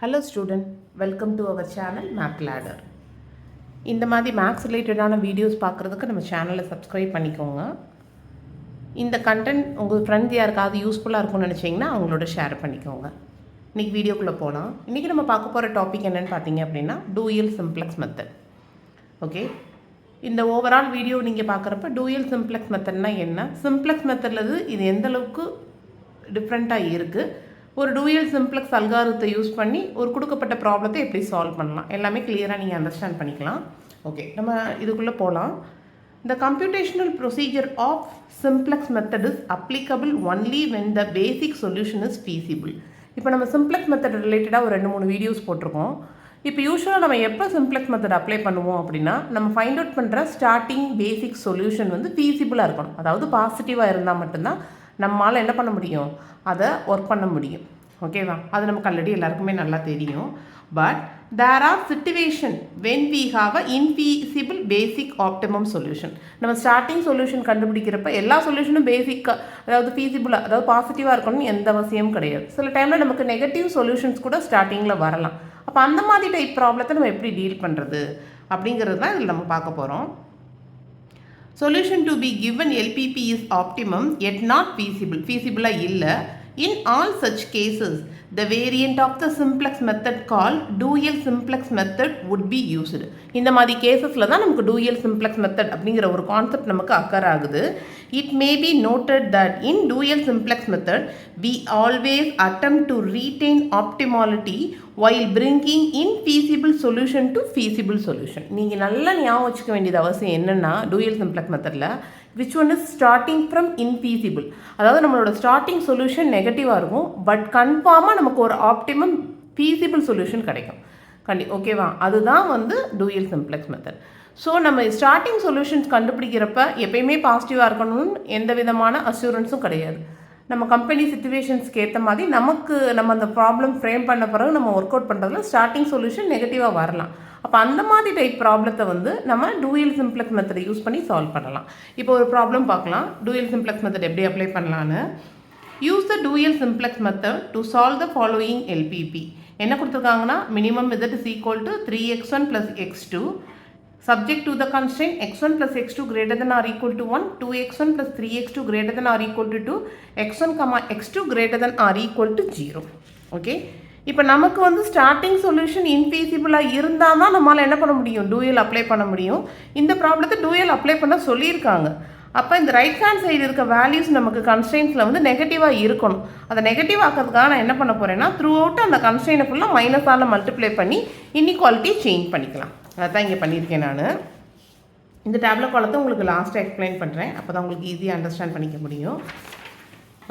Hello student, welcome to our channel Math Ladder. இந்த மாதிரி maths ரிலேட்டடான வீடியோஸ் பார்க்குறதுக்கு நம்ம சேனலை சப்ஸ்கிரைப் பண்ணிக்கோங்க. இந்த கண்டென்ட் உங்கள் ஃப்ரெண்ட்ஸ் யாருக்காவது யூஸ்ஃபுல்லாக இருக்கும்னு நினச்சிங்கன்னா அவங்களோட ஷேர் பண்ணிக்கோங்க. இன்றைக்கி வீடியோக்குள்ளே போகலாம். இன்றைக்கி நம்ம பார்க்க போகிற டாபிக் என்னென்னு பார்த்தீங்க அப்படின்னா டூயல் சிம்ப்ளெக்ஸ் மெத்தட். ஓகே, இந்த ஓவரால் வீடியோ நீங்கள் பார்க்குறப்ப டூயல் சிம்ப்ளெக்ஸ் மெத்தட்னா என்ன, சிம்ப்ளெக்ஸ் மெத்தடில் இது எந்தளவுக்கு டிஃப்ரெண்ட்டாக இருக்குது, ஒரு டூயல் சிம்ப்ளெக்ஸ் அல்காரிதத்தை யூஸ் பண்ணி ஒரு கொடுக்கப்பட்ட ப்ராப்ளத்தை எப்படி சால்வ் பண்ணலாம், எல்லாமே கிளியராக நீங்கள் அண்டர்ஸ்டாண்ட் பண்ணிக்கலாம். ஓகே, நம்ம இதுக்குள்ளே போகலாம். The computational procedure of simplex method is applicable only when the basic solution is feasible. இப்போ நம்ம சிம்ப்ளெக்ஸ் மெத்தட் ரிலேட்டடாக ஒரு 2-3 வீடியோஸ் போட்டிருக்கோம். இப்போ யூஸ்வலாக நம்ம எப்போ சிம்ப்ளெக்ஸ் மெத்தட் அப்ளை பண்ணுவோம் அப்படின்னா, நம்ம ஃபைண்ட் அவுட் பண்ணுற ஸ்டார்டிங் பேசிக் சொல்யூஷன் வந்து ஃபீஸிபிளாக இருக்கணும். அதாவது பாசிட்டிவாக இருந்தால் மட்டும்தான் நம்மளால் என்ன பண்ண முடியும், அதை ஒர்க் பண்ண முடியும். ஓகேவா, அது நமக்கு ஆல்ரெடி எல்லாருக்குமே நல்லா தெரியும். But there are situation when we have a infeasible basic optimum solution. நம்ம ஸ்டார்டிங் சொல்யூஷன் கண்டுபிடிக்கிறப்ப எல்லா சொல்யூஷனும் பேசிக்காக, அதாவது ஃபீஸிபிளாக, அதாவது பாசிட்டிவாக இருக்கணும்னு எந்த அவசியமும் கிடையாது. சில டைமில் நமக்கு நெகட்டிவ் சொல்யூஷன்ஸ் கூட ஸ்டார்டிங்கில் வரலாம். அப்போ அந்த மாதிரி டைப் ப்ராப்ளத்தை நம்ம எப்படி டீல் பண்ணுறது அப்படிங்கிறது தான் இதில் நம்ம பார்க்க போகிறோம். Solution to be given LPP is optimum yet not feasible. Feasible illa. In all such cases, the variant of the simplex method called dual simplex method would be used. இந்த மாதிரி கேசஸில் தான் நமக்கு dual simplex method அப்படிங்கிற ஒரு concept நமக்கு occur ஆகுது. It may be noted that in dual simplex method, we always attempt to retain optimality while bringing infeasible solution to feasible solution. நீங்கள் நல்லா ஞாபகம் வச்சுக்க வேண்டியது அவசியம் என்னென்னா, dual simplex methodல which one is starting from infeasible, அதாவது நம்மளோட ஸ்டார்டிங் சொல்யூஷன் நெகட்டிவாக இருக்கும், பட் கன்ஃபார்மாக நமக்கு ஒரு ஆப்டிமம் ஃபீஸிபிள் சொல்யூஷன் கிடைக்கும். ஓகேவா, அதுதான் வந்து டூயல் சிம்ப்ளெக்ஸ் மெத்தட். ஸோ நம்ம ஸ்டார்டிங் சொல்யூஷன்ஸ் கண்டுபிடிக்கிறப்ப எப்பயுமே பாசிட்டிவாக இருக்கணும்னு எந்த விதமான அஷூரன்ஸும் கிடையாது. நம்ம கம்பெனி சிச்சுவேஷன்ஸ்க்கு ஏற்ற மாதிரி நம்ம அந்த ப்ராப்ளம் ஃப்ரேம் பண்ண பிறகு நம்ம ஒர்க் அவுட் பண்ணுறதுல ஸ்டார்டிங் சொல்யூஷன் நெகட்டிவாக வரலாம். அப்போ அந்த மாதிரி டைப் ப்ராப்ளத்தை வந்து நம்ம டூயல் சிம்ப்ளெக்ஸ் மெத்தடை யூஸ் பண்ணி சால்வ் பண்ணலாம். இப்போ ஒரு ப்ராப்ளம் பார்க்கலாம், டூயல் சிம்ப்ளெக்ஸ் மெத்தட் எப்படி அப்ளை பண்ணலான்னு. Use the dual simplex method to solve the following LPP. என்ன கொடுத்துருக்காங்கன்னா, minimum method is equal to 3x1 + x2 subject to the constraint x1 + x2 greater than or equal to 1, 2x1 + 3x2 greater than or equal to 2, x1, x2 greater than or equal to 0. Okay, இப்போ நமக்கு வந்து starting solution இன்ஃபீசிபிளாக இருந்தால் தான் நம்மளால் என்ன பண்ண முடியும், dual apply பண்ண முடியும். இந்த ப்ராப்ளத்தை டூயல் அப்ளை பண்ண சொல்லியிருக்காங்க. அப்போ இந்த ரைட் ஹேண்ட் சைடு இருக்க வேல்யூஸ் நமக்கு கன்ஸ்ட்ரெயின்ஸில் வந்து நெகட்டிவாக இருக்கணும். அதை நெகட்டிவ் ஆக்கிறதுக்காக நான் என்ன பண்ண போகிறேன்னா, த்ரூ அவுட் அந்த கன்ஸ்ட்ரெயினை ஃபுல்லாக மைனஸால் மல்டிப்ளை பண்ணி இன்இக்வாலிட்டியை சேஞ்ச் பண்ணிக்கலாம். அதான் இங்கே பண்ணியிருக்கேன் நான். இந்த டேப்லெட் காலத்தை உங்களுக்கு லாஸ்ட்டாக எக்ஸ்பிளைன் பண்ணுறேன், அப்போ தான் உங்களுக்கு ஈஸியாக அண்டர்ஸ்டாண்ட் பண்ணிக்க முடியும்.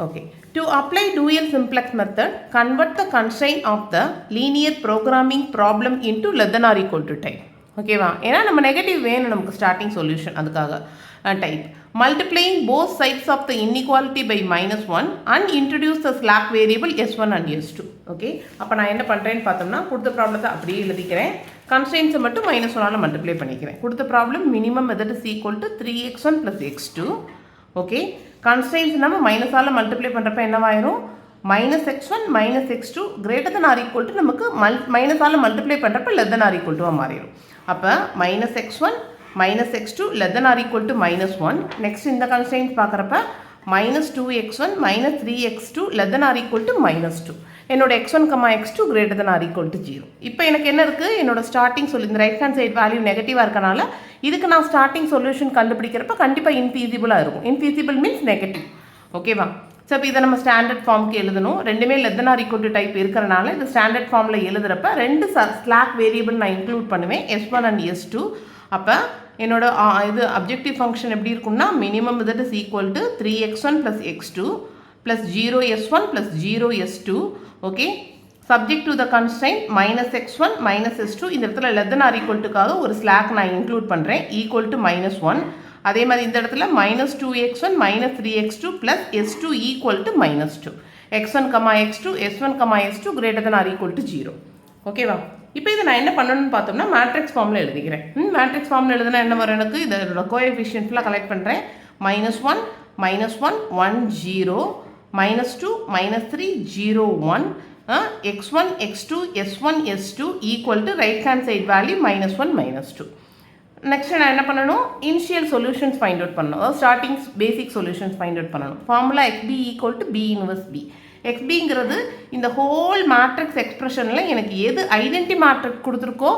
Okay, to apply dual simplex method, convert the constraint of the linear programming problem into less than or equal to type. ஓகேவா, ஏன்னா நம்ம நெகட்டிவ் வேணும் நமக்கு ஸ்டார்டிங் சொல்யூஷன், அதுக்காக type multiplying both sides of the inequality by -1 and introduce the slack variable s1 and s2. Okay, அப்போ நான் என்ன பண்ணுறேன்னு பார்த்தோம்னா, கொடுத்த ப்ராப்ளத்தை அப்படியே எழுதிக்கிறேன், கன்ஸ்ட்ரெயின்ஸை மட்டும் -1ஆல் மல்டிப்ளை பண்ணிக்கிறேன். கொடுத்த problem minimum method is equal to 3x1 + x2. Okay, constrains நம்ம மைனஸால் மல்டிப்ளை பண்ணுறப்ப என்னவாயிரும், -x1 - x2 greater than or equal to நமக்கு மைனஸால் மல்டிப்ளை பண்ணுறப்ப less than or equal to மாறிடும். அப்போ -x1 - x2 less than or equal to -1. Next இந்த constrains பார்க்குறப்ப -2x1 - 3x2 less than or equal to -2. என்னோட x1, x2 greater than or equal to 0. இப்போ எனக்கு என்ன இருக்குது, என்னோட ஸ்டார்டிங் இந்த ரைட் ஹேண்ட் சைட் வேல்யூ நெகட்டிவாக இருக்கனால இதுக்கு நான் ஸ்டார்டிங் சொல்யூஷன் கண்டுபிடிக்கிறப்ப கண்டிப்பாக இன்ஃபீசிபிளாக இருக்கும். இன்ஃபீசிபிள் மீன்ஸ் நெகட்டிவ். ஓகேவா, ஸோ இப்போ இதை நம்ம ஸ்டாண்டர்ட் ஃபார்முக்கு எழுதணும். ரெண்டுமே less than or equal to type இருக்கிறனால இது ஸ்டாண்டர்ட் ஃபார்மில் எழுதுறப்ப ரெண்டு ஸ்லாக் வேரியபிள் நான் இன்க்ளூட் பண்ணுவேன், s1 and s2. அப்போ என்னோட இது அப்ஜெக்டிவ் ஃபங்க்ஷன் எப்படி இருக்கும்னா, minimum method is equal to 3x1 + x2 + 0s1 + 0s2. Okay, subject to the constraint -x1 - s2. இந்த இடத்துல லெஸ் than or equal to-க்காக ஒரு ஸ்லாக் நான் இன்க்ளூட் பண்ணுறேன், ஈக்குவல் டு -1. அதே மாதிரி இந்த இடத்துல -2x1 - 3x2 + s2 equal to -2. x1, x2, s1, s2 greater than or equal to 0. ஓகேவா, இப்போ இதை நான் என்ன பண்ணணும்னு பார்த்தோம்னா, மேட்ரிக்ஸ் ஃபார்மில் எழுதிக்கிறேன். மேட்ரிக்ஸ் ஃபார்மில் எழுதுனா என்ன வரும், எனக்கு இதோட கோஎஃபிஷியன்ட்லாம் கலெக்ட் பண்ணுறேன். -1 -1 1 0 -2 -3 0 1 x1 x2 s1 s2 equal to right hand side value -1 -2. Next நான் என்ன பண்ணணும், இனிஷியல் சொல்யூஷன்ஸ் ஃபைண்ட் அவுட் பண்ணணும், அதாவது starting basic solutions find out பண்ணணும். Formula xb equal to b inverse b. xbங்கிறது இந்த ஹோல் மேட்ரிக்ஸ் எக்ஸ்பிரஷனில் எனக்கு எது ஐடென்டி மேட்ரிக்ஸ் கொடுத்துருக்கோ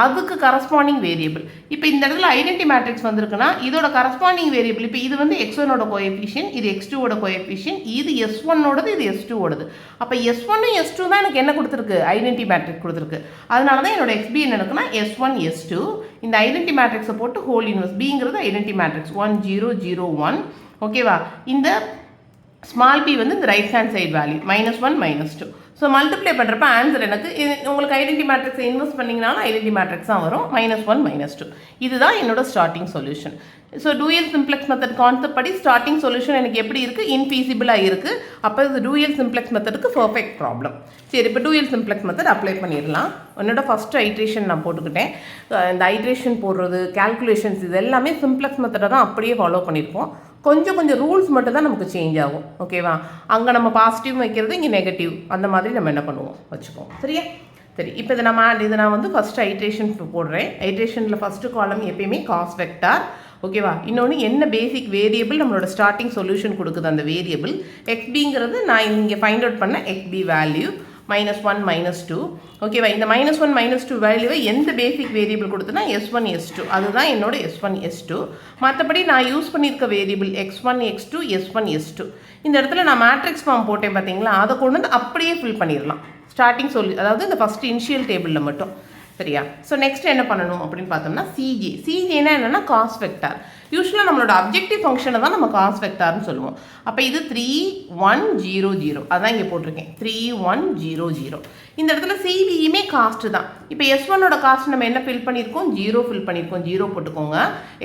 அதுக்கு கரஸ்பாண்டிங் வேரியபிள். இப்போ இந்த இடத்துல ஐடென்டி மேட்ரிக்ஸ் வந்திருக்குன்னா இதோட கரஸ்பாண்டிங் வேரியபிள், இப்போ இது வந்து x1ஓட கோஎஃபிஷியன்ட், இது x2ஓட கோஎஃபிஷியன்ட், இது s1ஓடது, இது s2ஓடது. அப்போ s1 s2 தான் எனக்கு என்ன கொடுத்துருக்கு, ஐடென்டி மேட்ரிக்ஸ் கொடுத்துருக்கு. அதனால தான் என்னோட xb என்ன இருக்குன்னா s1 s2. இந்த ஐடென்டி மேட்ரிக்ஸை போட்டு ஹோல் இன்வர்ஸ், பிங்கிறது ஐடென்டி மேட்ரிக்ஸ் 1 0 0 1. ஓகேவா? இந்த ஸ்மால் பி வந்து இந்த right hand side value -1 -2. So multiply பண்ணுறப்ப ஆன்சர் எனக்கு உங்களுக்கு ஐடென்டி மேட்ரிக்ஸை இன்வெஸ்ட் பண்ணிங்கனாலும் ஐடென்டி மேட்ரிக்ஸ் தான் வரும், -1 -2. இதுதான் என்னோட starting solution. So dual simplex method concept படி ஸ்டார்டிங் சொல்யூஷன் எனக்கு எப்படி இருக்குது, இன்ஃபீசிபிளாக இருக்குது. அப்போ இது டூயல் சிம்ப்ளெக்ஸ் மெத்தடுக்கு பர்ஃபெக்ட் ப்ராப்ளம். சரி, இப்போ டூயல் சிம்ப்ளெக்ஸ் மெத்தட் அப்ளை பண்ணிடலாம். என்னோட ஃபஸ்ட்டு ஐட்ரேஷன் நான் போட்டுக்கிட்டேன். இந்த ஐட்ரேஷன் போடுறது, கால்குலேஷன்ஸ், இது எல்லாமே சிம்ப்ளெக்ஸ் மெத்தடை தான் அப்படியே ஃபாலோ பண்ணியிருப்போம். கொஞ்சம் ரூல்ஸ் மட்டும் தான் நமக்கு சேஞ்ச் ஆகும். ஓகேவா? அங்கே நம்ம பாசிட்டிவ் வைக்கிறது, இங்கே நெகட்டிவ், அந்த மாதிரி நம்ம என்ன பண்ணுவோம் வச்சுப்போம். சரியா? சரி, இப்போ இதை நான் வந்து ஃபஸ்ட்டு ஐட்ரேஷன் போடுறேன். ஐட்ரேஷனில் ஃபஸ்ட்டு காலம் எப்பயுமே காஸ் வெக்டார். ஓகேவா? இன்னொன்று என்ன பேசிக் வேரியபிள் நம்மளோட ஸ்டார்டிங் சொல்யூஷன் கொடுக்குது அந்த வேரியபிள் xbங்கிறது நான் இங்கே ஃபைண்ட் அவுட் பண்ண xb வேல்யூ -1 -2. ஓகேவா? இந்த -1 -2 வேல்யூவை எந்த பேசிக் வேரியபிள் கொடுத்தனா s1 s2, அதுதான் என்னோட s1 s2. மற்றபடி நான் யூஸ் பண்ணியிருக்க variable x1 x2 s1 s2. இந்த இடத்துல நான் மேட்ரிக்ஸ் ஃபார்ம் போட்டேன் பார்த்தீங்களா, அதை கொண்டு வந்து அப்படியே ஃபில் பண்ணிடலாம் ஸ்டார்டிங் அதாவது இந்த ஃபஸ்ட் இனிஷியல் டேபிளில் மட்டும். சரியா? ஸோ நெக்ஸ்ட் என்ன பண்ணணும் அப்படின்னு பார்த்தோம்னா சிஜேனா என்னென்னா காஸ் வெக்டார். யூஸ்வலாக நம்மளோட அப்ஜெக்டிவ் ஃபங்க்ஷனை தான் நம்ம காஸ் வெக்டார்னு சொல்லுவோம். அப்போ இது 3 1 0 0, அதான் இங்கே போட்டிருக்கேன் 3 1 0 0. இந்த இடத்துல சிபியுமே காஸ்ட்டு தான். இப்போ s1ஓட காஸ்ட் நம்ம என்ன ஃபில் பண்ணியிருக்கோம், 0 ஃபில் பண்ணியிருக்கோம், 0 போட்டுக்கோங்க.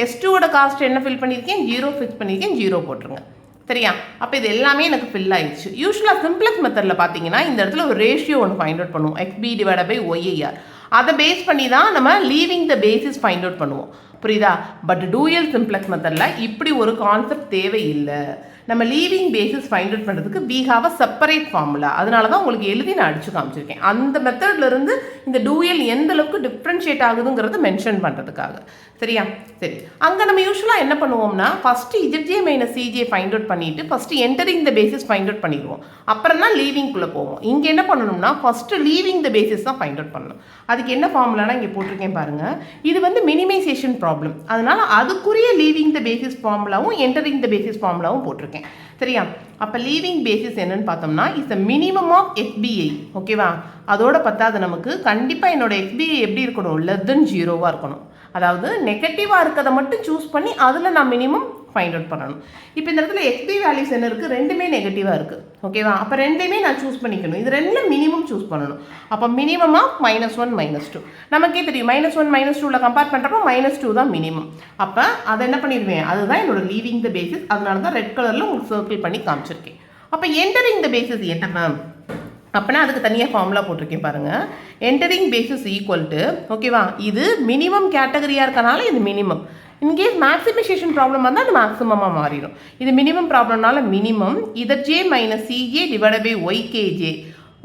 s2ஓட காஸ்ட் என்ன ஃபில் பண்ணியிருக்கேன், 0 ஃபிக்ஸ் பண்ணியிருக்கேன், 0 போட்டுருங்க. சரியா? அப்போ இது எல்லாமே எனக்கு ஃபில் ஆயிடுச்சு. யூஸ்வலாக சிம்ப்ளெக்ஸ் மெத்தடில் பார்த்தீங்கன்னா இந்த இடத்துல ஒரு ரேஷியோ ஒன்று ஃபைண்ட் அவுட் பண்ணுவோம், xb/yir. அதை பேஸ் பண்ணி தான் நம்ம leaving the basis find out பண்ணுவோம். புரியுதா? பட் டூயல் சிம்ப்ளெக்ஸ் மெத்தடில் இப்படி ஒரு கான்செப்ட் தேவையில்லை. நம்ம லீவிங் பேசிஸ் ஃபைண்ட் அவுட் பண்ணுறதுக்கு we have a separate formula. அதனால தான் உங்களுக்கு எழுதி நான் அடிச்சு காமிச்சிருக்கேன். அந்த மெத்தட்லேருந்து இந்த டூயல் எந்த அளவுக்கு டிஃப்ரென்ஷியேட் ஆகுதுங்கிறத மென்ஷன் பண்ணுறதுக்காக. சரியா? சரி, அங்கே நம்ம யூஸ்வலாக என்ன பண்ணுவோம்னா first Z J minus C J find out பண்ணிவிட்டு first entering the basis find out பண்ணிடுவோம். அப்புறம் தான் லீவிங்குள்ளே போவோம். இங்கே என்ன பண்ணணும்னா ஃபஸ்ட்டு லீவிங் த பேசிஸ் தான் ஃபைண்ட் அவுட் பண்ணணும். அதுக்கு என்ன ஃபார்முலானா இங்கே போட்டிருக்கேன் பாருங்கள். இது வந்து மினிமைசேஷன் ப்ராப்ளம். அதனால் அதுக்குரிய லீவிங் த பேசிஸ் ஃபார்முலாவும் என்டரிங் த பேசிஸ் ஃபார்முலாவும் போட்டிருக்கேன். சரியா? அப்போ லீவிங் பேசிஸ் என்னன்னு பார்த்தோம்னா is a minimum of xbi. ஓகேவா? அதோட பத்தாது நமக்கு கண்டிப்பாக என்னோட xbi எப்படி இருக்கணும், <0 இருக்கணும். அதாவது நெகட்டிவாக இருக்கிறத மட்டும் சூஸ் பண்ணி அதில் நான் மினிமம் ஃபைண்ட் அவுட் பண்ணணும். இப்போ இந்த இடத்துல xb வேல்யூஸ் என்ன இருக்குது, ரெண்டுமே நெகட்டிவாக இருக்குது. ஓகேவா? அப்போ ரெண்டுமே நான் சூஸ் பண்ணிக்கணும். இது ரெண்டில் மினிமம் சூஸ் பண்ணணும். அப்போ மினிமம் ஆஃப் -1 -2 நமக்கே தெரியும். -1 -2ல கம்பேர் பண்ணுறப்போ -2 தான் மினிமம். அப்போ அதை என்ன பண்ணிடுவேன், அதுதான் என்னோட லீவிங் த பேசிஸ். அதனால தான் ரெட் கலரில் உங்களுக்கு சர்க்கிள் பண்ணி காமிச்சிருக்கேன். அப்போ என்டரிங் த பேசிஸ் என்ன மேம் அப்படின்னா அதுக்கு தனியாக ஃபார்முலா போட்டிருக்கேன் பாருங்கள். என்டரிங் பேசிஸ் ஈக்குவல் டு, ஓகேவா, இது மினிமம் கேட்டகரியாக இருக்கனால இது மினிமம். இன்கேஸ் மேக்ஸிமைசேஷன் ப்ராப்ளமாக இருந்தால் அது மேக்ஸிமமாக மாறிடும். இது மினிமம் ப்ராப்ளம்னால minimum Z J minus C J divide by Y K J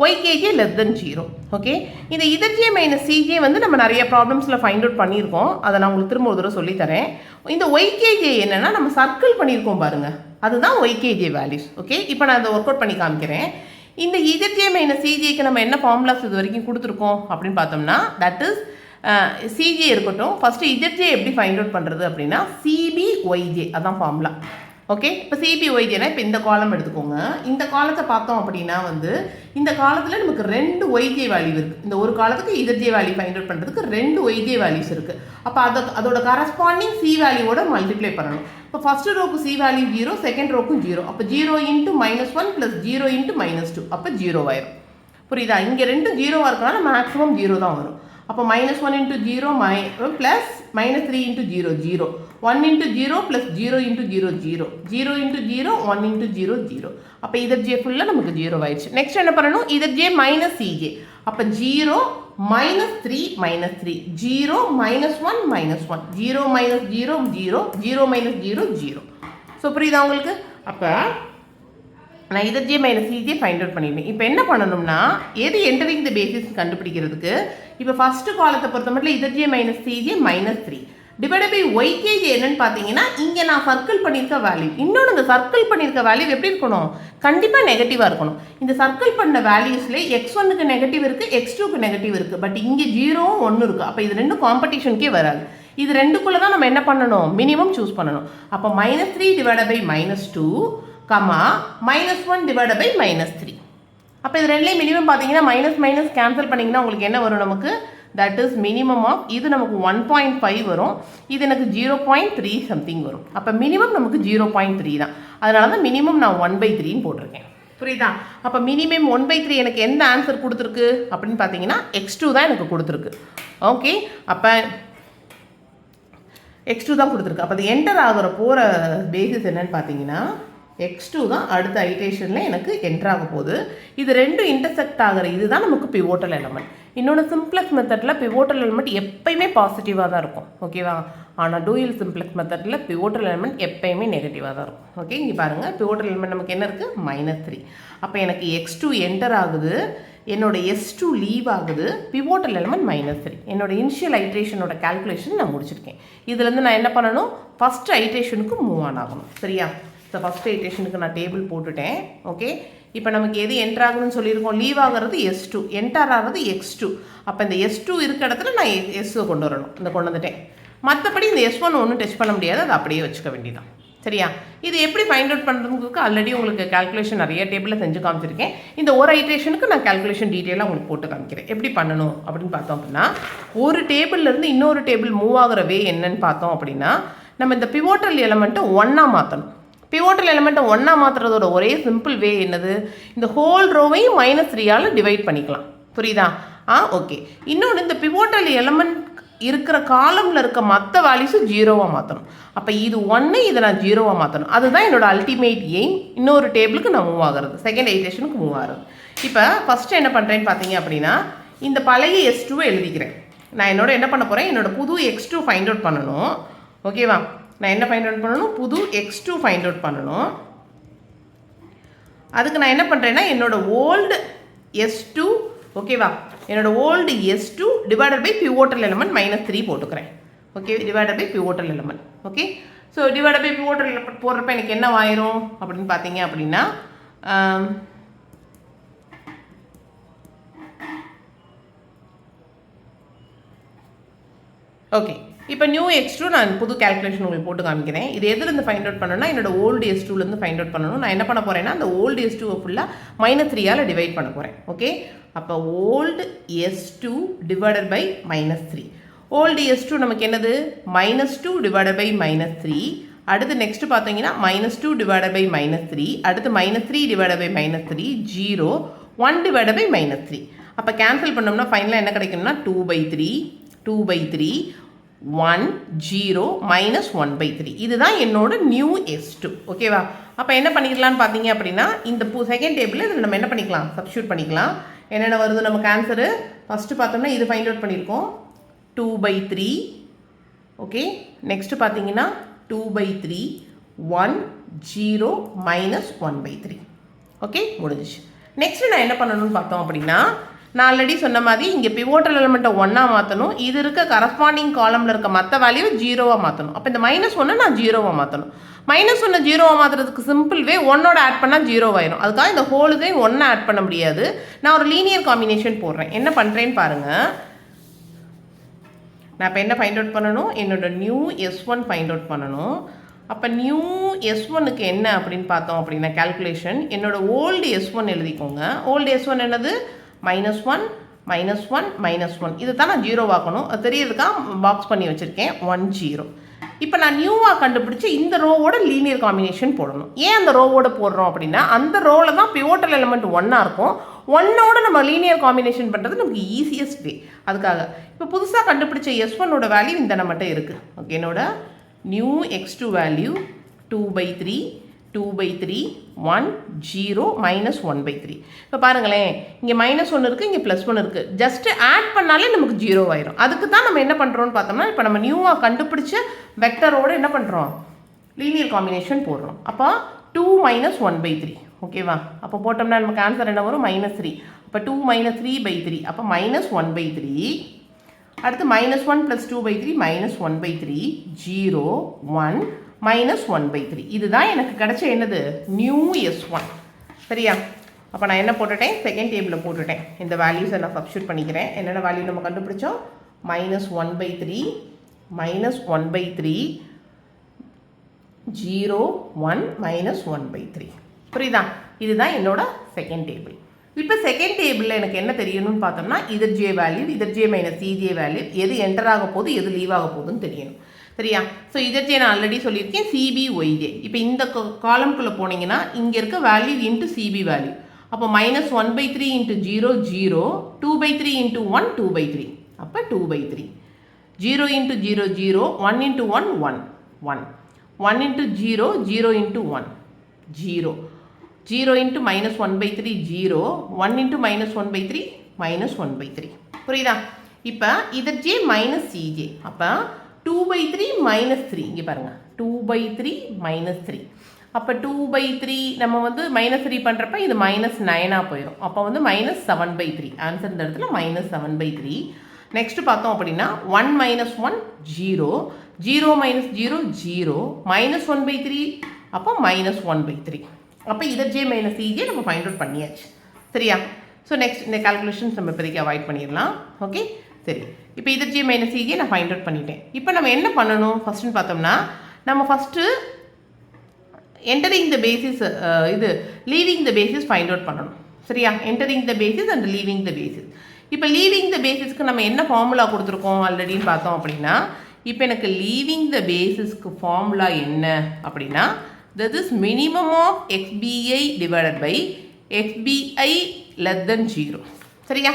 <0. Okay, இந்த இதஜே மைனஸ் சிஜே வந்து நம்ம நிறைய ப்ராப்ளம்ஸில் ஃபைண்ட் அவுட் பண்ணியிருக்கோம். அதை நான் உங்களுக்கு திரும்ப ஒரு தடவை சொல்லித்தரேன். இந்த ஒய்கேஜே என்னென்னா நம்ம சர்க்கிள் பண்ணியிருக்கோம் பாருங்கள், அதுதான் ஒய்கேஜே வேல்யூஸ். ஓகே, இப்போ நான் அதை ஒர்க் அவுட் பண்ணி காமிக்கிறேன். இந்த இஜட்ஜே மைனஸ் சிஜேக்கு நம்ம என்ன ஃபார்முலாஸ் இது வரைக்கும் கொடுத்துருக்கோம் அப்படின்னு பார்த்தோம்னா தட் இஸ் சிஜே இருக்கட்டும். ஃபஸ்ட்டு இஜட்ஜே எப்படி ஃபைண்ட் அவுட் பண்ணுறது அப்படின்னா சிபிஒய்ஜே, அதான் ஃபார்முலா. ஓகே, இப்போ சிபிஒய்ஜேனா இப்போ இந்த காலம் எடுத்துக்கோங்க. இந்த காலத்தை பார்த்தோம் அப்படின்னா வந்து இந்த காலத்தில் நமக்கு 2 ஒய்ஜே வேல்யூ இருக்குது. இந்த ஒரு காலத்துக்கு இஜட்ஜே வேல்யூ ஃபைண்ட் அவுட் பண்ணுறதுக்கு 2 ஒய்ஜே வேல்யூஸ் இருக்குது. அப்போ அதோட கரஸ்பாண்டிங் சி வேல்யூவோட மல்டிப்ளை பண்ணணும். இப்போ ஃபஸ்ட்டு ரோக்கு சி வேல்யூ 0, செகண்ட் ரோக்கும் 0. அப்போ 0 × -1 + 0 × -2, அப்போ 0 ஆயிரும். புரியுதா? இங்கே ரெண்டும் 0வாக இருக்கனால மேக்ஸிமம் 0 தான் வரும். அப்போ -1 × 0 + -3 × 0 0, 1 × 0 + 0 × 0 0, 0 × 0 1 × 0 0. அப்போ இதஜே ஃபுல்லாக நமக்கு 0 ஆயிடுச்சு. நெக்ஸ்ட் என்ன பண்ணணும், இதஜே மைனஸ் சிஜே. அப்போ 0 -3 -3, 0 -1 -1, 0 - 0 0, 0 - 0 0. ஸோ புரியுதா உங்களுக்கு? அப்போ நான் ZJ minus CJ find out பண்ணிடுவேன். இப்போ என்ன பண்ணணும்னா எது என்டரிங் த பேசிஸ் கண்டுபிடிக்கிறதுக்கு இப்போ ஃபஸ்ட்டு காலத்தை பொறுத்த மட்டும் ZJ minus CJ -3 divided by YKJ என்னன்னு பார்த்தீங்கன்னா இங்கே நான் சர்க்கிள் பண்ணியிருக்க வேல்யூ. இன்னொன்று இந்த சர்க்கிள் பண்ணியிருக்க வேல்யூ எப்படி இருக்கணும்? கண்டிப்பாக நெகட்டிவாக இருக்கணும். இந்த சர்க்கிள் பண்ண வேல்யூஸில் x1க்கு நெகட்டிவ் இருக்குது, x2க்கு நெகட்டிவ் இருக்குது. பட் இங்கே 0வும் 1 இருக்குது. அப்போ இது ரெண்டும் காம்படிஷனுக்கே வராது. இது ரெண்டுக்குள்ளே தான் நம்ம என்ன பண்ணணும்? மினிமம் சூஸ் பண்ணணும். அப்போ -3 divided by -2 comma -1 divided by -3. அப்போ இது ரெண்டுலேயும் மினிமம் பார்த்தீங்கன்னா மைனஸ் மைனஸ் கேன்சல் பண்ணிங்கன்னா உங்களுக்கு என்ன வரும்? நமக்கு தட் இஸ் மினிமம் ஆஃப் இது நமக்கு 1.5 வரும், இது எனக்கு 0.3 சம்திங் வரும். அப்போ மினிமம் நமக்கு 0.3 தான். அதனால தான் மினிமம் நான் 1/3ன்னு போட்டிருக்கேன். புரியுதா? அப்போ மினிமம் 1/3 எனக்கு எந்த ஆன்சர் கொடுத்துருக்கு அப்படின்னு பார்த்தீங்கன்னா x2 தான் எனக்கு கொடுத்துருக்கு. ஓகே, அப்போ x2 தான் கொடுத்துருக்கு. அப்போ அது என்டர் ஆகிற போகிற பேசிஸ் என்னன்னு பார்த்தீங்கன்னா x2 தான் அடுத்த ஐட்ரேஷனில் எனக்கு என்டர் ஆக போகுது. இது ரெண்டும் இன்டர்செக்ட் ஆகிற இதுதான் நமக்கு பிவோட்டல் எலமெண்ட். இன்னொன்று சிம்ப்ளெக்ஸ் மெத்தடில் பிவோட்டல் எலமெண்ட் எப்பயுமே பாசிட்டிவாக தான் இருக்கும். ஓகேவா? ஆனால் டூயல் சிம்ப்ளெக்ஸ் மெத்தடில் பிவோட்டல் எலமெண்ட் எப்பயுமே நெகட்டிவாக தான் இருக்கும். ஓகே, இங்கே பாருங்கள் பிவோட்டல் எலமெண்ட் நமக்கு என்ன இருக்குது? -3. அப்போ எனக்கு x2 என்டர் ஆகுது, என்னோட S2 லீவ் ஆகுது, பிவோட்டல் எலமெண்ட் -3. என்னோட இனிஷியல் ஐட்ரேஷனோட கால்குலேஷன் நான் முடிச்சிருக்கேன். இதுலேருந்து நான் என்ன பண்ணணும்? ஃபஸ்ட் ஐட்ரேஷனுக்கு மூவ் ஆன் ஆகணும். சரியா? ஸோ ஃபஸ்ட் ஐட்ரேஷனுக்கு நான் டேபிள் போட்டுட்டேன். ஓகே, இப்போ நமக்கு எது என்டர் ஆகுதுன்னு சொல்லியிருக்கோம்? லீவ் ஆகிறது S2, என்டர் ஆகிறது x2. அப்போ இந்த S2 இருக்க இடத்துல நான் S2 கொண்டு வரணும். இந்த கொண்டு வந்துட்டேன். மற்றபடி இந்த S1 ஒன்றும் டச் பண்ண முடியாது, அதை அப்படியே வச்சுக்க வேண்டியதான். சரியா? இது எப்படி ஃபைண்ட் அவுட் பண்ணுறதுக்கு ஆல்ரெடி உங்களுக்கு கால்குலேஷன் நிறைய டேபிளில் செஞ்சு காமிச்சிருக்கேன். இந்த ஒரு ஐட்ரேஷனுக்கு நான் கால்குலேஷன் டீட்டெயிலாக உங்களுக்கு போட்டு காமிக்கிறேன். எப்படி பண்ணணும் அப்படின்னு பார்த்தோம் அப்படின்னா, ஒரு டேபிள்லேருந்து இன்னொரு டேபிள் மூவ் ஆகிற வே என்னன்னு பார்த்தோம் அப்படின்னா, நம்ம இந்த பிவோட்டல் எலமெண்ட்டை 1ஆ மாற்றணும். பிவோட்டல் எலமெண்ட்டை 1ஆ மாற்றுறதோட ஒரே சிம்பிள் வே என்னது? இந்த ஹோல் ரோவையும் -3ஆல் டிவைட் பண்ணிக்கலாம். புரியுதா? ஓகே. இன்னொன்று இந்த பிவோட்டல் எலமெண்ட் இருக்கிற காலமில் இருக்க மற்ற வேல்யூஸும் 0வாக மாற்றணும். அப்போ இது 1, இதை நான் 0வாக மாற்றணும். அதுதான் என்னோட அல்டிமேட் எய்ம். இன்னொரு டேபிளுக்கு நான் மூவ் ஆகிறது, செகண்ட் ஐட்ரேஷனுக்கு மூவ் ஆகிறது. இப்போ ஃபஸ்ட்டு என்ன பண்ணுறேன்னு பார்த்தீங்க அப்படின்னா, இந்த பழைய S2வை எழுதிக்கிறேன். நான் என்னோட என்ன பண்ண போகிறேன்? என்னோட புது x2 ஃபைண்ட் அவுட் பண்ணணும். ஓகேவா? நான் என்ன ஃபைண்ட் அவுட் பண்ணணும்? புது x2 ஃபைண்ட் அவுட் பண்ணணும். அதுக்கு நான் என்ன பண்ணுறேன்னா என்னோட ஓல்டு S2, ஓகேவா, என்னோட old S2 divided by pivotal element -3 போட்டுக்கிறேன். Okay, divided by pivotal element. Okay, so divided by pivotal element போடுறப்ப எனக்கு என்ன ஆயிரும் அப்படின்னு பார்த்தீங்க அப்படின்னா, ஓகே, இப்போ நியூ x2 நான் புது கேல்குலேஷன் உங்களுக்கு போட்டு காமிக்கிறேன். இது எதுலேருந்து ஃபைண்ட் அவுட் பண்ணணும்னா என்னோட ஓல்டு S2லேருந்து ஃபைண்ட் அவுட் பண்ணணும். நான் என்ன பண்ண போகிறேன்னா அந்த ஓல்டு S2 ஃபுல்லாக -3ஆல் டிவைட் பண்ண போகிறேன். ஓகே, அப்போ old S2 divided by -3. Old S2 நமக்கு என்னது? -2 டிவைடட் பை -3. அடுத்து நெக்ஸ்ட் பார்த்தீங்கன்னா -2 டிவைடட் பை -3. அடுத்து -3 டிவைடட் பை -3, 0, 1 டிவைடட் பை -3. அப்போ கேன்சல் பண்ணோம்னா ஃபைனலாக என்ன கிடைக்கும்னா 2/3, 2/3, 1, 0, -1/3. இதுதான் என்னோட நியூ S2. ஓகேவா? அப்போ என்ன பண்ணிக்கலாம்னு பார்த்தீங்க அப்படின்னா இந்த செகண்ட் டேபிளில் இதில் நம்ம என்ன பண்ணிக்கலாம்? சப்ஸ்டியூட் பண்ணிக்கலாம். என்னென்ன வருது நமக்கு ஆன்சரு? ஃபஸ்ட்டு பார்த்தோம்னா இது ஃபைண்ட் அவுட் பண்ணியிருக்கோம், 2/3. ஓகே, நெக்ஸ்ட்டு பார்த்தீங்கன்னா 2/3, 1, 0, -1/3. ஓகே, முடிஞ்சிச்சு. நெக்ஸ்ட்டு நான் என்ன பண்ணணும்னு பார்த்தோம் அப்படின்னா, நான் ஆல்ரெடி சொன்ன மாதிரி இங்கே பிவோட்டல் எலமெண்ட்டை 1ஆ மாற்றணும். இது இருக்க கரஸ்பாண்டிங் காலமில் இருக்க மற்ற வேல்யூவை 0வாக மாற்றணும். அப்போ இந்த -1 நான் 0வாக மாற்றணும். -1 0வாக மாற்றுறதுக்கு சிம்பிள் வே 1ஓட ஆட் பண்ணால் 0 ஆயிரும். அதுக்காக இந்த ஹோல் இதையும் 1 ஆட் பண்ண முடியாது. நான் ஒரு லீனியர் காம்பினேஷன் போடுறேன். என்ன பண்ணுறேன்னு பாருங்கள். நான் இப்போ என்ன ஃபைண்ட் அவுட் பண்ணணும்? என்னோட நியூ S1 ஃபைண்ட் அவுட் பண்ணணும். அப்போ நியூ S1க்கு என்ன அப்படின்னு பார்த்தோம் அப்படின்னா கால்குலேஷன், என்னோட ஓல்டு S1 எழுதிக்கோங்க. ஓல்டு S1 என்னது? -1, -1, -1. இதை தான் நான் 0 ஆக்கணும். அது தெரியறதுக்காக பாக்ஸ் பண்ணி வச்சுருக்கேன். 1, 0. இப்போ நான் நியூவாக கண்டுபிடிச்சி இந்த ரோவோட லீனியர் காம்பினேஷன் போடணும். ஏன் அந்த ரோவோட போடுறோம் அப்படின்னா அந்த ரோவில் தான் பிவோட்டல் எலமெண்ட் 1ஆக இருக்கும். 1ஓட நம்ம லீனியர் காம்பினேஷன் பண்ணுறது நமக்கு ஈஸியஸ்ட் வே. அதுக்காக இப்போ புதுசாக கண்டுபிடிச்ச S1ஓட வேல்யூ இந்த நம்மகிட்ட இருக்குது. ஓகே, என்னோட நியூ x2 வேல்யூ 2/3, 2/3, 1, 0, -1/3. இப்போ பாருங்களேன், இங்கே -1 இருக்குது, இங்கே +1 இருக்குது. ஜஸ்ட்டு ஆட் பண்ணாலே நமக்கு 0 ஆயிரும். அதுக்கு தான் நம்ம என்ன பண்ணுறோம்னு பார்த்தோம்னா, இப்போ நம்ம நியூவாக கண்டுபிடிச்ச வெக்டரோடு என்ன பண்ணுறோம்? லீனியர் காம்பினேஷன் போடுறோம். அப்போ 2 - 1/3. ஓகேவா? அப்போ போட்டோம்னா நமக்கு ஆன்சர் என்ன வரும்? -3. அப்போ 2 - 3/3 அப்போ -1/3. அடுத்து -1 + 2/3 -1/3 0 1 -1/3. இதுதான் எனக்கு கிடைச்ச என்னது? New S1. சரியா? அப்போ நான் என்ன போட்டுட்டேன்? செகண்ட் டேபிளில் போட்டுட்டேன். இந்த வேல்யூஸை நான் சப்ஸ்டியூட் பண்ணிக்கிறேன். என்னென்ன வேல்யூ நம்ம கண்டுபிடிச்சோம்? -1/3 -1/3 0 1 -1/3. புரியுதா? இதுதான் என்னோட செகண்ட் டேபிள். இப்போ செகண்ட் டேபிளில் எனக்கு என்ன தெரியணும்னு பார்த்தோம்னா ZJ value, ZJ - CJ value, எது என்டர் ஆக போகுது, எது லீவ் ஆக போகுதுன்னு தெரியணும். சரியா? ஸோ ZJ நான் ஆல்ரெடி சொல்லியிருக்கேன், CB YJ. இப்போ இந்த காலம்குள்ளே போனீங்கன்னா இங்கே இருக்க வேல்யூ இன்ட்டு CB வேல்யூ. அப்போ -1/3 × 0 0 2/3 × 1 2/3 அப்போ 2/3 0 × 0 0 1 × 1 1 1 1 × 0 0 × 1 0 0 × -1/3 0 1 × -1/3 -1/3. புரியுதா? இப்போ ZJ - CJ அப்போ 2/3 -3 இங்கே பாருங்கள் 2/3 -3 அப்போ 2/3 நம்ம வந்து -3 பண்ணுறப்ப இது -9 போயிடும். அப்போ வந்து -7/3 ஆன்சர் இந்த இடத்துல -7/3. நெக்ஸ்ட் பார்த்தோம் அப்படின்னா 1 - 1 0 0 - 0 0 -1/3 அப்போ -1/3. அப்போ ZJ - CJ நம்ம ஃபைண்ட் அவுட் பண்ணியாச்சு. சரியா? ஸோ நெக்ஸ்ட் இந்த கால்குலேஷன்ஸ் நம்ம இப்போதைக்கு அவாய்ட் பண்ணிடலாம். ஓகே, சரி. இப்போ ZJ - CJ நான் ஃபைண்ட் அவுட் பண்ணிட்டேன். இப்போ நம்ம என்ன பண்ணணும் ஃபஸ்ட்டுன்னு பார்த்தோம்னா, நம்ம ஃபஸ்ட்டு என்டரிங் த பேசிஸ் இது leaving the basis find out பண்ணணும். சரியா? Entering the basis and leaving the basis. இப்போ லீவிங் த பேசிஸ்க்கு நம்ம என்ன ஃபார்முலா கொடுத்துருக்கோம் ஆல்ரெடின்னு பார்த்தோம் அப்படின்னா, இப்போ எனக்கு லீவிங் த பேசிஸ்க்கு ஃபார்முலா என்ன அப்படின்னா, that is minimum of XBI divided by XBI less than 0. சரியா?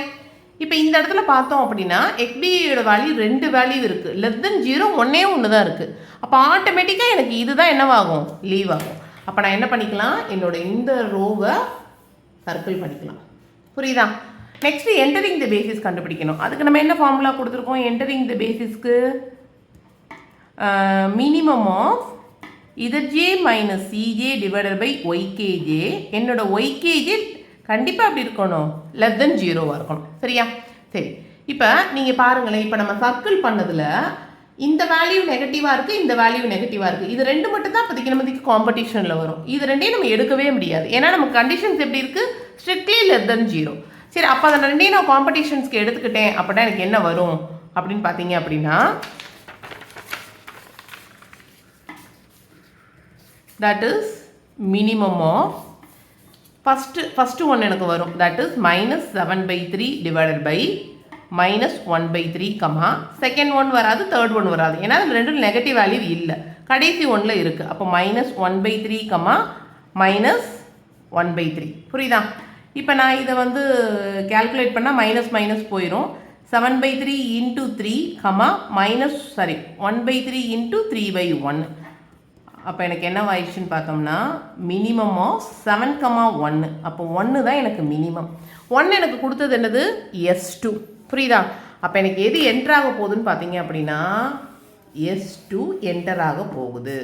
இப்போ இந்த இடத்துல பார்த்தோம் அப்படின்னா XBIயோட வேல்யூ 2 வேல்யூ இருக்குது. லெஸ் தென் 0 ஒன்று தான் இருக்குது. அப்போ ஆட்டோமேட்டிக்காக எனக்கு இதுதான் என்னவாகும்? லீவ் ஆகும். அப்போ நான் என்ன பண்ணிக்கலாம்? என்னோட இந்த ரோவை சர்க்கிள் பண்ணிக்கலாம். புரியுதா? நெக்ஸ்ட் என்டரிங் த பேசிஸ் கண்டுபிடிக்கணும். அதுக்கு நம்ம என்ன ஃபார்முலா கொடுத்துருக்கோம்? என்டரிங் த பேசிஸ்க்கு minimum of ZJ - CJ divided by YKJ. என்னோட YKJ கண்டிப்பாக அப்படி இருக்கணும், லெஸ் தென் 0வாக இருக்கணும். சரியா? சரி. இப்போ நீங்கள் பாருங்களேன், இப்போ நம்ம சர்க்கிள் பண்ணதில் இந்த வேல்யூ நெகட்டிவாக இருக்குது, இந்த வேல்யூ நெகட்டிவாக இருக்குது. இது ரெண்டு மட்டும் தான் இப்போதைக்கு நம்மளுக்கு காம்படிஷனில் வரும். இது ரெண்டையும் நம்ம எடுக்கவே முடியாது. ஏன்னா நம்ம கண்டிஷன்ஸ் எப்படி இருக்குது? Strictly less than 0. சரி, அப்போ அதை ரெண்டையும் நான் காம்படிஷன்ஸ்க்கு எடுத்துக்கிட்டேன் அப்படின்னா எனக்கு என்ன வரும் அப்படின்னு பார்த்தீங்க அப்படின்னா, that is minimum of first one எனக்கு வரும், that is -7/3 divided by -1/3, second one வராது, தேர்ட் ஒன் வராது. ஏன்னா அது ரெண்டும் நெகட்டிவ் வேல்யூ இல்லை, கடைசி ஒன்றில் இருக்குது. அப்போ -1/3 -1/3. புரியுதா? இப்போ நான் இதை வந்து கேல்குலேட் பண்ணால் மைனஸ் போயிடும். 7/3 × 3 1/3 × 3/1. அப்போ எனக்கு என்ன ஆயிடுச்சுன்னு பார்த்தோம்னா மினிமம் ஆஃப் 7,1. அப்போ 1 தான் எனக்கு மினிமம். 1 எனக்கு கொடுத்தது என்னது? S2. புரியுதா? அப்போ எனக்கு எது என்டர் ஆக போகுதுன்னு பார்த்தீங்க அப்படின்னா S2 என்டர் ஆக போகுது.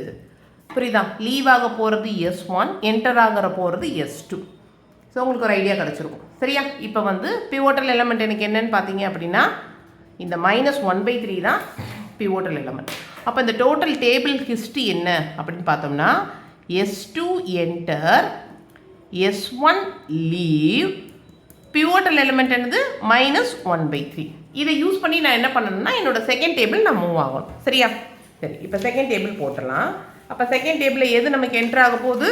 புரியுதா? லீவ் ஆக போகிறது S1, என்டர் ஆகிற போகிறது S2. ஸோ உங்களுக்கு ஒரு ஐடியா கிடச்சிருக்கும். சரியா? இப்போ வந்து பிவோட்டல் எலமெண்ட் எனக்கு என்னன்னு பார்த்தீங்க அப்படின்னா இந்த -1/3 தான் பிவோட்டல் எலமெண்ட். அப்போ இந்த டோட்டல் டேபிள் ஹிஸ்ட்ரி என்ன அப்படின்னு பார்த்தோம்னா S2 enter, S1 leave, pivotal element என்னது? -1/3. இதை யூஸ் பண்ணி நான் என்ன பண்ணணும்னா என்னோட செகண்ட் டேபிள் நான் மூவ் ஆகணும். சரியா? சரி, இப்போ செகண்ட் டேபிள் போட்டலாம். அப்போ செகண்ட் டேபிளில் எது நமக்கு என்டர் ஆக போகுது?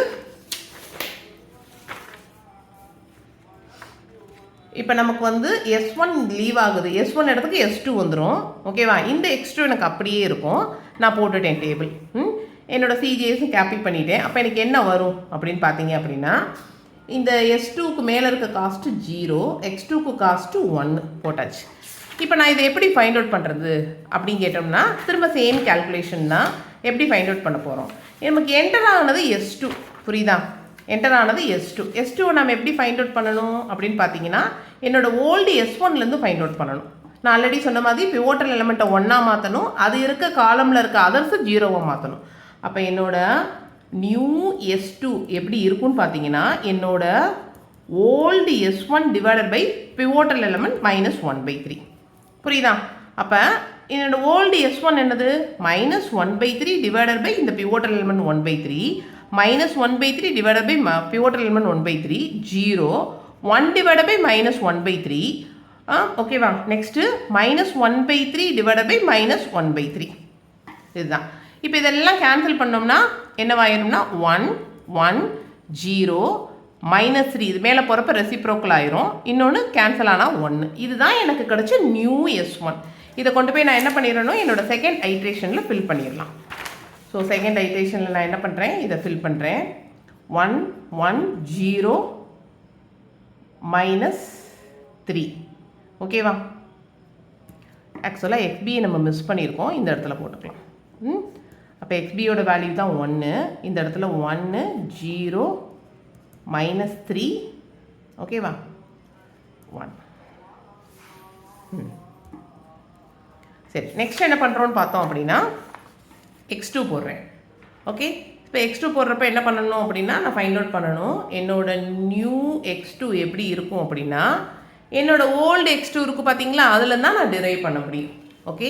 இப்போ நமக்கு வந்து S1 லீவ் ஆகுது, S1 இடத்துக்கு S2 வந்துடும். ஓகேவா? இந்த X2 எனக்கு அப்படியே இருக்கும். நான் போட்டுட்டேன் டேபிள். என்னோட CJஸும் காப்பி பண்ணிட்டேன். அப்போ எனக்கு என்ன வரும் அப்படின்னு பார்த்தீங்க அப்படின்னா இந்த S2க்கு மேலே இருக்க காஸ்ட்டு 0, X2க்கு காஸ்ட்டு 1 போட்டாச்சு. இப்போ நான் இதை எப்படி ஃபைண்ட் அவுட் பண்ணுறது அப்படின்னு கேட்டோம்னா திரும்ப சேம் கேல்குலேஷன் தான். எப்படி ஃபைண்ட் அவுட் பண்ண போகிறோம்? நமக்கு என்டர் ஆனது S2. புரியுதா? என்டர் ஆனது S2. S2 நம்ம எப்படி ஃபைண்ட் அவுட் பண்ணணும் அப்படின்னு பார்த்தீங்கன்னா என்னோட ஓல்டு S1லேருந்து ஃபைண்ட் அவுட் பண்ணணும். நான் ஆல்ரெடி சொன்ன மாதிரி பிவோட்டல் எலிமெண்ட்டை 1ஆக மாற்றணும், அது இருக்க காலமில் இருக்க அதர்ஸு 0வாக மாற்றணும். அப்போ என்னோட நியூ S2 எப்படி இருக்கும்னு பார்த்தீங்கன்னா என்னோட old S1 divided by pivotal element -1/3. புரியுதா? அப்போ என்னோட ஓல்டு S1 என்னது -1/3 டிவைடட் பை இந்த pivotal element 1/3 -1/3 divided by pivotal element 1/3 0 1 divided by -1/3. ஓகேவா? Next -1/3 divided by -1/3. இதுதான். இப்போ இதெல்லாம் கேன்சல் பண்ணோம்னா என்னவாயிரும்னா 1 1 0 -3. இது மேலே போகிறப்ப ரெசிப்ரோக்கல் ஆயிரும். இன்னொன்று கேன்சல் ஆனால் 1. இதுதான் எனக்கு கிடைச்ச நியூ S1. இதை கொண்டு போய் நான் என்ன பண்ணிடணும், என்னோட செகண்ட் ஐட்ரேஷனில் ஃபில் பண்ணிடலாம். ஸோ செகண்ட் ஐட்ரேஷனில் நான் என்ன பண்ணுறேன், இதை ஃபில் பண்ணுறேன். 1 1 0 -3. ஓகேவா? ஆக்சுவலாக XBயை நம்ம மிஸ் பண்ணியிருக்கோம், இந்த இடத்துல போட்டுக்கலாம். அப்போ XBயோட வேல்யூ தான் 1. இந்த இடத்துல 1 0 -3. ஓகேவா? 1. சரி, நெக்ஸ்ட் என்ன பண்ணுறோன்னு பார்த்தோம் அப்படின்னா X2 போடுறேன். ஓகே, இப்போ X2 போடுறப்ப என்ன பண்ணணும் அப்படின்னா நான் ஃபைண்ட் அவுட் பண்ணணும் என்னோட நியூ X2 எப்படி இருக்கும் அப்படின்னா என்னோட ஓல்டு X2 இருக்குது பார்த்தீங்களா, அதில் தான் நான் டிரைவ் பண்ண முடியும். ஓகே,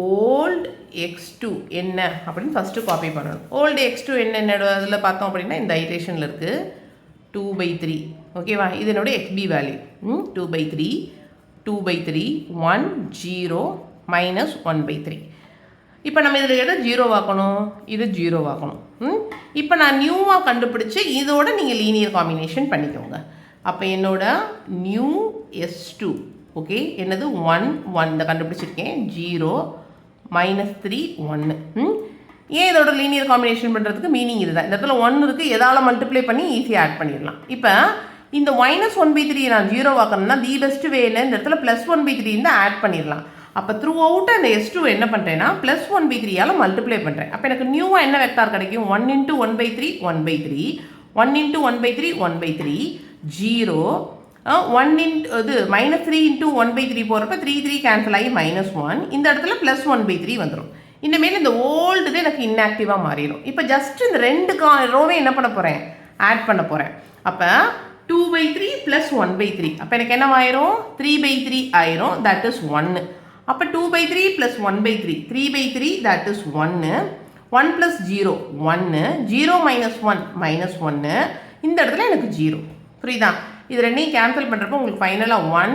ஓல்டு X2 என்ன அப்படின்னு ஃபஸ்ட்டு காப்பி பண்ணணும். ஓல்டு X2 என்னோட அதில் பார்த்தோம் அப்படின்னா இந்த ஐட்ரேஷனில் இருக்குது 2/3. ஓகேவா? இது என்னோட XB வேல்யூ 2/3 2/3 1 0 -1/3. இப்போ நம்ம இதில் எதை 0 ஆக்கணும், இது 0 ஆக்கணும். இப்போ நான் நியூவாக கண்டுபிடிச்சி இதோட நீங்கள் லீனியர் காம்பினேஷன் பண்ணிக்கோங்க. அப்போ என்னோட நியூ S2 ஓகே என்னது 1 1 இந்த கண்டுபிடிச்சிருக்கேன் 0 -3 1. ஏன் இதோட லீனியர் காம்பினேஷன் பண்ணுறதுக்கு மீனிங் இதுதான். இந்த இடத்துல 1 இருக்குது, எதால் மல்டிப்ளை பண்ணி ஈஸியாக ஆட் பண்ணிடலாம். இப்போ இந்த -1/3 நான் 0 ஆக்கணும்னா தி பெஸ்ட் வேல இந்த இடத்துல +1/3 இருந்தால் ஆட் பண்ணிடலாம். அப்போ த்ரூ அவுட் அந்த S2 என்ன பண்ணுறேன்னா +1/3 மல்டிப்ளை பண்ணுறேன். அப்போ எனக்கு நியூவாக என்ன வெக்டார் கிடைக்கும், 1 × 1/3 1/3 1 × 1/3 1/3 0 1 இது -3 × 1/3 போகிறப்ப 3 3 கேன்சல் ஆகி -1. இந்த இடத்துல +1/3 வந்துடும். இனிமேல் இந்த ஓல்டு எனக்கு இன்ஆக்டிவாக மாறிடும். இப்போ ஜஸ்ட் இந்த 2 ரோவை என்ன பண்ண போகிறேன், ஆட் பண்ண போகிறேன். அப்போ 2/3 + 1/3 அப்போ எனக்கு என்ன ஆயிரும் 3/3 ஆயிரும், தட் இஸ் 1. அப்போ 2/3 + 1/3 3/3 தட் இஸ் 1 1 + 0 1 0 -1 -1. இந்த இடத்துல எனக்கு 0. புரியுதா? இது ரெண்டையும் கேன்சல் பண்ணுறப்போ உங்களுக்கு ஃபைனலாக 1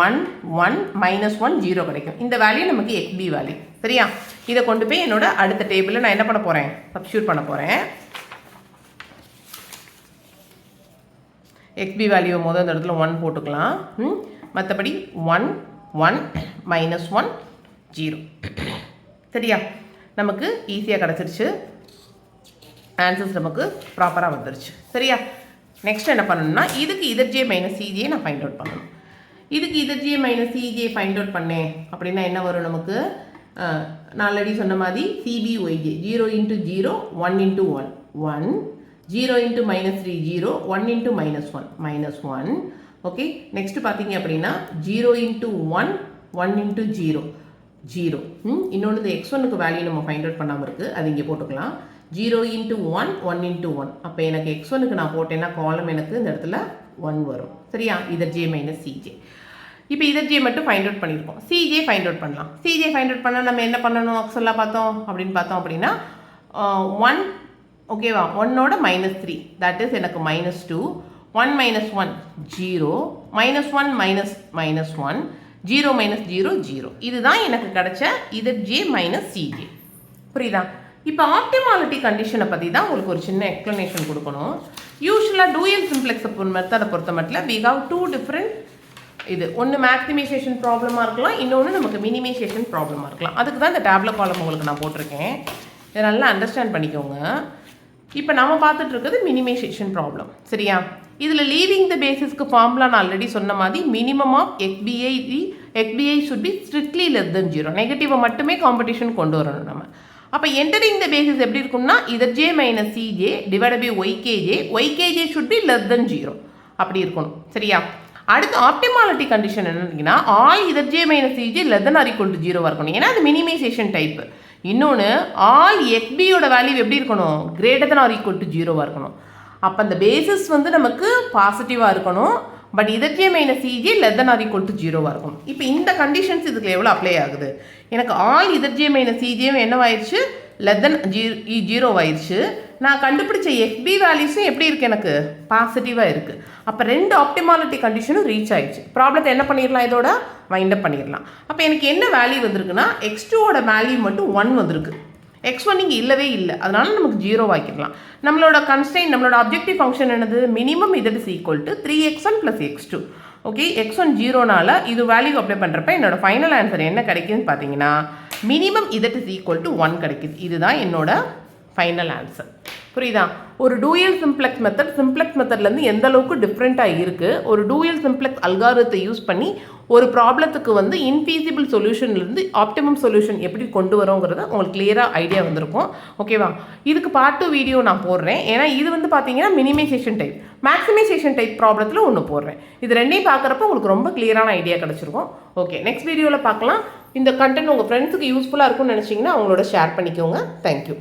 1 1 -1 0 கிடைக்கும். இந்த வேல்யூ நமக்கு XB வேல்யூ. சரியா? இதை கொண்டு போய் என்னோட அடுத்த டேபிளில் நான் என்ன பண்ண போகிறேன், சப்ஸ்டியூட் பண்ண போகிறேன். XB வேல்யூ முதல் இந்த இடத்துல 1 போட்டுக்கலாம். மற்றபடி 1 1 -1 0. சரியா? நமக்கு ஈஸியாக கிடச்சிருச்சு. ஆன்சர்ஸ் நமக்கு ப்ராப்பராக வந்துருச்சு. சரியா? நெக்ஸ்ட் என்ன பண்ணணும்னா இதுக்கு ZJ - CJ நான் ஃபைண்ட் அவுட் பண்ணணும். இதுக்கு ZJ - CJ ஃபைண்ட் அவுட் பண்ணேன் அப்படின்னா என்ன வரும் நமக்கு, நான் ஆல்ரெடி சொன்ன மாதிரி CBYJ 0 × 0 1 × 1 1 0 × -3 0 1 × -1 -1. ஓகே, நெக்ஸ்ட் பார்த்தீங்க அப்படின்னா 0 × 1 1 × 0 0. இன்னொன்று இந்த X1க்கு வேல்யூ நம்ம ஃபைண்ட் அவுட் பண்ணாமல் இருக்குது, அது இங்கே போட்டுக்கலாம். 0 × 1 1 × 1 அப்போ எனக்கு X1க்கு நான் போட்டேன்னா காலம் எனக்கு இந்த இடத்துல 1 வரும். சரியா? ZJ - CJ. இப்போ ZJ மட்டும் ஃபைண்ட் அவுட் பண்ணியிருக்கோம். CJ ஃபைண்ட் அவுட் பண்ணலாம். CJ ஃபைண்ட் அவுட் பண்ணால் நம்ம என்ன பண்ணணும் ஆக்சுவலாக பார்த்தோம் அப்படின்னா 1 ஓகேவா 1ஓட -3 தட் இஸ் எனக்கு -2 1 - 1 0 -1 -1 0 -0 0. இதுதான் எனக்கு கிடைச்ச ZJ - CJ. புரியுதா? இப்போ ஆப்டிமாலிட்டி கண்டிஷனை பற்றி தான் உங்களுக்கு ஒரு சின்ன எக்ஸ்ப்ளனேஷன் கொடுக்கணும். யூஸ்வலாக டூயல் சிம்ப்ளெக்ஸ் மெத்தடை பொறுத்த மட்டும் we have 2 different இது ஒன்று மேக்ஸிமைசேஷன் ப்ராப்ளமாக இருக்கலாம், இன்னொன்று நமக்கு மினிமைசேஷன் ப்ராப்ளமாக இருக்கலாம். அதுக்கு தான் இந்த டேப்லெட் காலம் உங்களுக்கு நான் போட்டிருக்கேன். இதை நல்லா அண்டர்ஸ்டாண்ட் பண்ணிக்கோங்க. இப்போ நம்ம பார்த்துட்டு இருக்கிறது மினிமைசேஷன் ப்ராப்ளம். சரியா? இதில் லீவிங் த பேசிஸ்க்கு ஃபார்முலா நான் ஆல்ரெடி சொன்ன மாதிரி minimum of XBI should be strictly less than 0. நெகட்டிவை மட்டுமே காம்படிஷன் கொண்டு வரணும் நம்ம. அப்போ என்டரிங் த பேசிஸ் எப்படி இருக்கும்னா ZJ - CJ divided by YKJ should be less than 0 அப்படி இருக்கணும். சரியா? அடுத்து ஆப்டிமாலிட்டி கண்டிஷன் என்னன்னா all ZJ - CJ less than or equal to 0 இருக்கணும். ஏன்னா அது மினிமைசேஷன் டைப். இன்னொன்று ஆல் எக்பியோட வேல்யூ எப்படி இருக்கணும், greater than or equal to 0 இருக்கணும். அப்போ அந்த பேசிஸ் வந்து நமக்கு பாசிட்டிவாக இருக்கணும், but ZJ minus CJ less than or equal to 0 இருக்கணும். இப்போ இந்த கண்டிஷன்ஸ் இதுக்கு எவ்வளோ அப்ளை ஆகுது, எனக்கு ஆல் ZJ மைனஸ் CJவும் என்னவாயிடுச்சு, லெஸ் than 0 ஆயிடுச்சு. நான் கண்டுபிடிச்ச FB வேல்யூஸும் எப்படி இருக்குது, எனக்கு பாசிட்டிவாக இருக்குது. அப்போ ரெண்டு ஆப்டிமாலிட்டி கண்டிஷனும் ரீச் ஆயிடுச்சு. ப்ராப்ளத்தை என்ன பண்ணிடலாம், இதோட வைண்டப் பண்ணிடலாம். அப்போ எனக்கு என்ன வேல்யூ வந்திருக்குன்னா X2ஓட வேல்யூ மட்டும் 1 வந்திருக்கு, X1 இங்கே இல்லவே இல்லை, அதனால நமக்கு 0 ஆக்கிடலாம். நம்மளோட கன்ஸ்ட்ரெயின், நம்மளோட அப்ஜெக்டிவ் ஃபங்க்ஷன் என்னது, minimum Z is equal to 3x1 + x2. Okay, x1 0னால இது வேல்யூ அப்ளை பண்ணுறப்ப என்னோட ஃபைனல் ஆன்சர் என்ன கிடைக்குதுன்னு பார்த்தீங்கன்னா minimum Z is equal to 1 கிடைக்குது. இதுதான் என்னோட ஃபைனல் ஆன்சர். புரியுதா? ஒரு டூயல் சிம்ப்ளெக்ஸ் மெத்தட் சிம்ப்ளெக்ஸ் மெத்தட்லேருந்து எந்த அளவுக்கு டிஃப்ரெண்ட்டாக இருக்குது, ஒரு டூயல் சிம்ப்ளெக்ஸ் அல்காரத்தை யூஸ் பண்ணி ஒரு ப்ராப்ளத்துக்கு வந்து இன்ஃபீசிபிள் சொல்யூஷன்லேருந்து ஆப்டிமம் சொல்யூஷன் எப்படி கொண்டு வரோங்கிறத உங்களுக்கு கிளியராக ஐடியா வந்திருக்கும். ஓகேவா? இதுக்கு பார்ட் 2 வீடியோ நான் போடுறேன். ஏன்னா இது வந்து பார்த்தீங்கன்னா மினிமைசேஷன் டைப், மேக்ஸிமைசேஷன் டைப் ப்ராப்ளத்தில் ஒன்று போடுறேன். இது ரெண்டையும் பார்க்குறப்ப உங்களுக்கு ரொம்ப கிளியரான ஐடியா கிடச்சிருக்கும். ஓகே, நெக்ஸ்ட் வீடியோவில் பார்க்கலாம். இந்த கண்டென்ட் உங்கள் ஃப்ரெண்ட்ஸுக்கு யூஸ்ஃபுல்லாக இருக்கும்னு நினச்சிங்கன்னா அவங்களோட ஷேர் பண்ணிக்கோங்க. தேங்க்யூ.